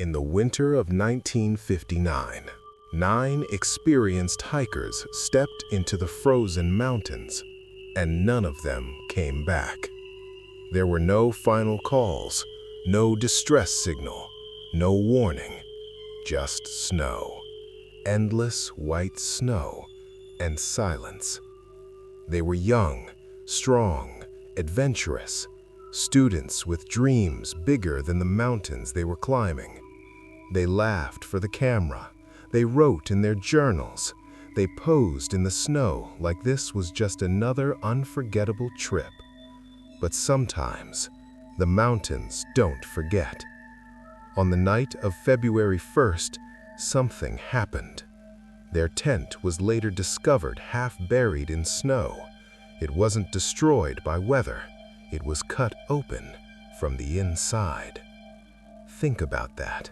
In the winter of 1959, 9 experienced hikers stepped into the frozen mountains, and none of them came back. There were no final calls, no distress signal, no warning, just snow. Endless white snow and silence. They were young, strong, adventurous, students with dreams bigger than the mountains they were climbing. They laughed for the camera, they wrote in their journals, they posed in the snow like this was just another unforgettable trip. But sometimes, the mountains don't forget. On the night of February 1st, something happened. Their tent was later discovered half buried in snow. It wasn't destroyed by weather. It was cut open from the inside. Think about that.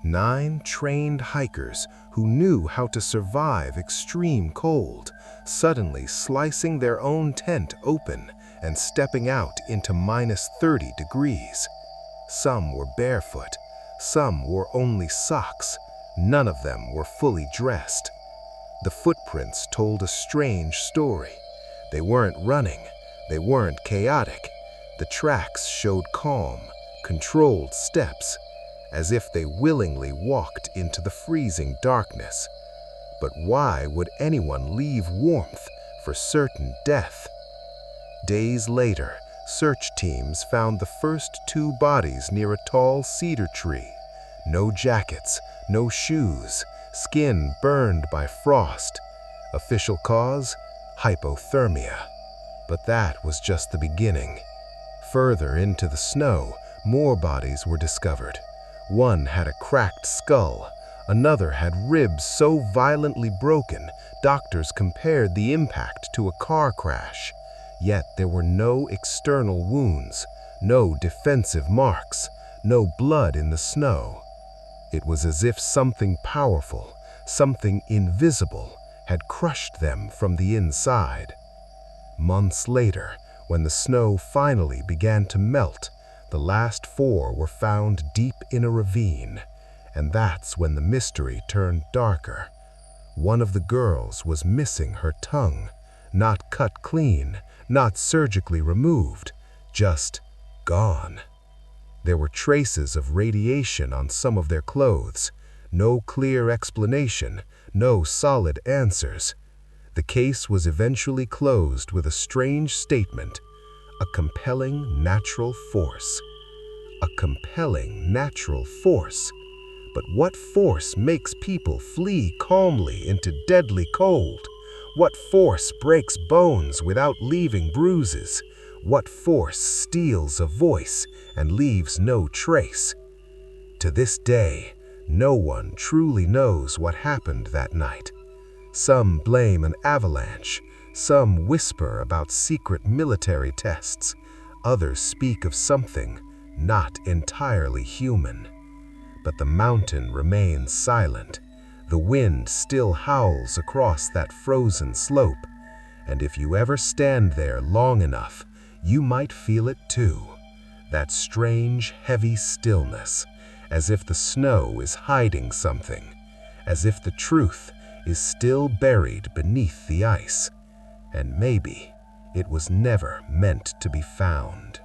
9 trained hikers who knew how to survive extreme cold, suddenly slicing their own tent open and stepping out into -30 degrees. Some were barefoot, some wore only socks. None of them were fully dressed. The footprints told a strange story. They weren't running, they weren't chaotic. The tracks showed calm, controlled steps, as if they willingly walked into the freezing darkness. But why would anyone leave warmth for certain death? Days later, search teams found the first 2 bodies near a tall cedar tree. No jackets, no shoes, skin burned by frost. Official cause? Hypothermia. But that was just the beginning. Further into the snow, more bodies were discovered. One had a cracked skull. Another had ribs so violently broken, doctors compared the impact to a car crash. Yet there were no external wounds, no defensive marks, no blood in the snow. It was as if something powerful, something invisible, had crushed them from the inside. Months later, when the snow finally began to melt, the last 4 were found deep in a ravine, and that's when the mystery turned darker. One of the girls was missing her tongue, not cut clean, not surgically removed, just gone. There were traces of radiation on some of their clothes. No clear explanation, no solid answers. The case was eventually closed with a strange statement: a compelling natural force. A compelling natural force. But what force makes people flee calmly into deadly cold? What force breaks bones without leaving bruises? What force steals a voice and leaves no trace? To this day, no one truly knows what happened that night. Some blame an avalanche, some whisper about secret military tests, others speak of something not entirely human. But the mountain remains silent. The wind still howls across that frozen slope, and if you ever stand there long enough, you might feel it too. That strange, heavy stillness, as if the snow is hiding something, as if the truth is still buried beneath the ice, and maybe it was never meant to be found.